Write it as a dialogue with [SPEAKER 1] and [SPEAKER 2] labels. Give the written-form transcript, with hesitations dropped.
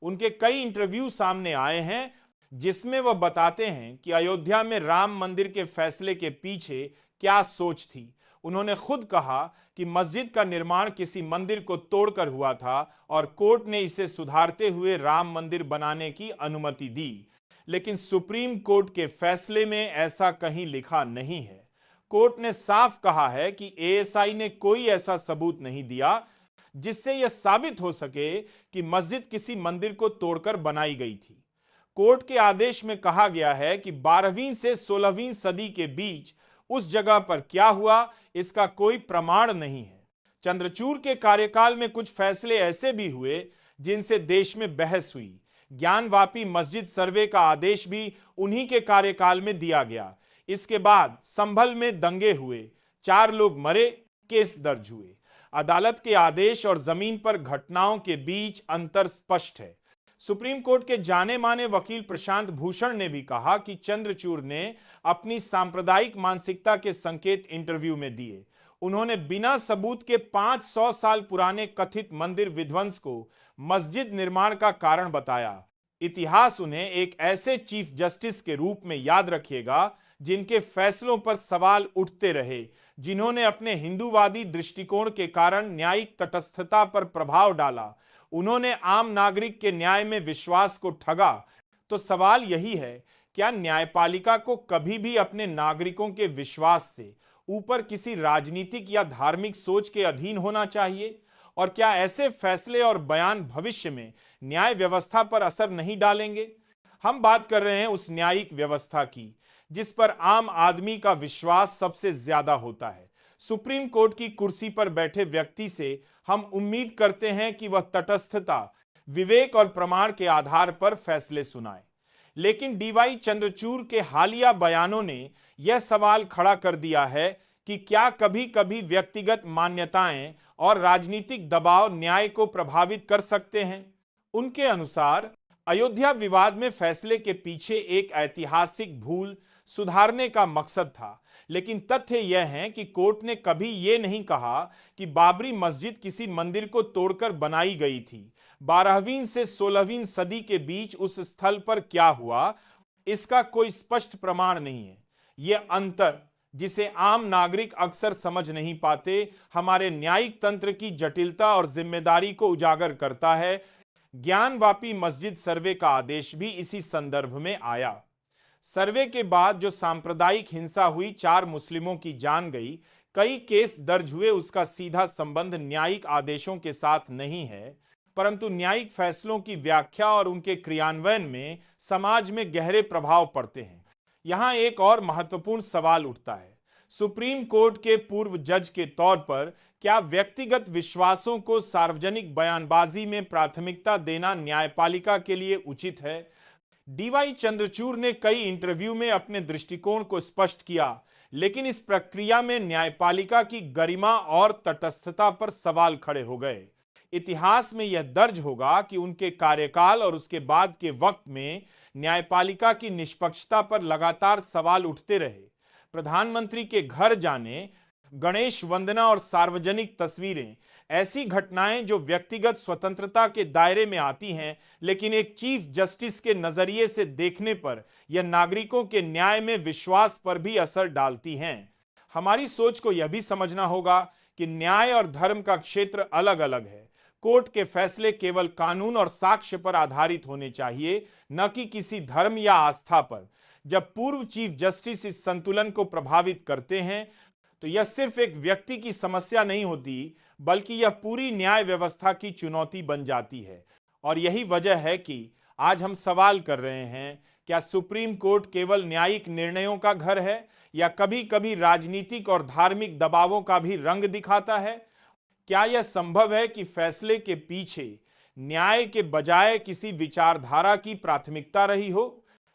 [SPEAKER 1] उनके कई इंटरव्यू सामने आए हैं जिसमें वह बताते हैं कि अयोध्या में राम मंदिर के फैसले के पीछे क्या सोच थी। उन्होंने खुद कहा कि मस्जिद का निर्माण किसी मंदिर को तोड़कर हुआ था और कोर्ट ने इसे सुधारते हुए राम मंदिर बनाने की अनुमति दी। लेकिन सुप्रीम कोर्ट के फैसले में ऐसा कहीं लिखा नहीं है। कोर्ट ने साफ कहा है कि एएसआई ने कोई ऐसा सबूत नहीं दिया जिससे यह साबित हो सके कि मस्जिद किसी मंदिर को तोड़कर बनाई गई थी। कोर्ट के आदेश में कहा गया है कि 12वीं से 16वीं सदी के बीच उस जगह पर क्या हुआ इसका कोई प्रमाण नहीं है। चंद्रचूड़ के कार्यकाल में कुछ फैसले ऐसे भी हुए जिनसे देश में बहस हुई। ज्ञानवापी मस्जिद सर्वे का आदेश भी उन्हीं के कार्यकाल में दिया गया। इसके बाद संभल में दंगे हुए, 4 लोग मरे, केस दर्ज हुए। अदालत के आदेश और जमीन पर घटनाओं के बीच अंतर स्पष्ट है। सुप्रीम कोर्ट के जाने माने वकील प्रशांत भूषण ने भी कहा कि चंद्रचूड़ ने अपनी सांप्रदायिक मानसिकता के संकेत इंटरव्यू में दिए। उन्होंने बिना सबूत के 500 साल पुराने कथित मंदिर विध्वंस को मस्जिद निर्माण का कारण बताया। इतिहास उन्हें एक ऐसे चीफ जस्टिस के रूप में याद रखेगा जिनके फैसलों पर सवाल उठते रहे, जिन्होंने अपने हिंदूवादी दृष्टिकोण के कारण न्यायिक तटस्थता पर प्रभाव डाला। उन्होंने आम नागरिक के न्याय में विश्वास को ठगा। तो सवाल यही है, क्या न्यायपालिका को कभी भी अपने नागरिकों के विश्वास से ऊपर किसी राजनीतिक या धार्मिक सोच के अधीन होना चाहिए? और क्या ऐसे फैसले और बयान भविष्य में न्याय व्यवस्था पर असर नहीं डालेंगे? हम बात कर रहे हैं उस न्यायिक व्यवस्था की जिस पर आम आदमी का विश्वास सबसे ज्यादा होता है। सुप्रीम कोर्ट की कुर्सी पर बैठे व्यक्ति से हम उम्मीद करते हैं कि वह तटस्थता, विवेक और प्रमाण के आधार पर फैसले सुनाए। लेकिन डीवाई चंद्रचूड़ के हालिया बयानों ने यह सवाल खड़ा कर दिया है कि क्या कभी कभी व्यक्तिगत मान्यताएं और राजनीतिक दबाव न्याय को प्रभावित कर सकते हैं। उनके अनुसार अयोध्या विवाद में फैसले के पीछे एक ऐतिहासिक भूल सुधारने का मकसद था, लेकिन तथ्य यह है कि कोर्ट ने कभी यह नहीं कहा कि बाबरी मस्जिद किसी मंदिर को तोड़कर बनाई गई थी। 12वीं से 16वीं सदी के बीच उस स्थल पर क्या हुआ इसका कोई स्पष्ट प्रमाण नहीं है। यह अंतर, जिसे आम नागरिक अक्सर समझ नहीं पाते, हमारे न्यायिक तंत्र की जटिलता और जिम्मेदारी को उजागर करता है। ज्ञानवापी मस्जिद सर्वे का आदेश भी इसी संदर्भ में आया। सर्वे के बाद जो सांप्रदायिक हिंसा हुई, 4 मुस्लिमों की जान गई, कई केस दर्ज हुए, उसका सीधा संबंध न्यायिक आदेशों के साथ नहीं है, परंतु न्यायिक फैसलों की व्याख्या और उनके क्रियान्वयन में समाज में गहरे प्रभाव पड़ते हैं। यहां एक और महत्वपूर्ण सवाल उठता है, सुप्रीम कोर्ट के पूर्व जज के तौर पर क्या व्यक्तिगत विश्वासों को सार्वजनिक बयानबाजी में प्राथमिकता देना न्यायपालिका के लिए उचित है? डीवाई चंद्रचूड़ ने कई इंटरव्यू में अपने दृष्टिकोण को स्पष्ट किया, लेकिन इस प्रक्रिया में न्यायपालिका की गरिमा और तटस्थता पर सवाल खड़े हो गए। इतिहास में यह दर्ज होगा कि उनके कार्यकाल और उसके बाद के वक्त में न्यायपालिका की निष्पक्षता पर लगातार सवाल उठते रहे। प्रधानमंत्री के घर जाने, गणेश वंदना और सार्वजनिक तस्वीरें ऐसी घटनाएं जो व्यक्तिगत स्वतंत्रता के दायरे में आती हैं, लेकिन एक चीफ जस्टिस के नजरिए से देखने पर यह नागरिकों के न्याय में विश्वास पर भी असर डालती हैं। हमारी सोच को यह भी समझना होगा कि न्याय और धर्म का क्षेत्र अलग अलग है। कोर्ट के फैसले केवल कानून और साक्ष्य पर आधारित होने चाहिए, न कि किसी धर्म या आस्था पर। जब पूर्व चीफ जस्टिस इस संतुलन को प्रभावित करते हैं तो यह सिर्फ एक व्यक्ति की समस्या नहीं होती, बल्कि यह पूरी न्याय व्यवस्था की चुनौती बन जाती है। और यही वजह है कि आज हम सवाल कर रहे हैं, क्या सुप्रीम कोर्ट केवल न्यायिक निर्णयों का घर है या कभी कभी राजनीतिक और धार्मिक दबावों का भी रंग दिखाता है? क्या यह संभव है कि फैसले के पीछे न्याय के बजाय किसी विचारधारा की प्राथमिकता रही हो?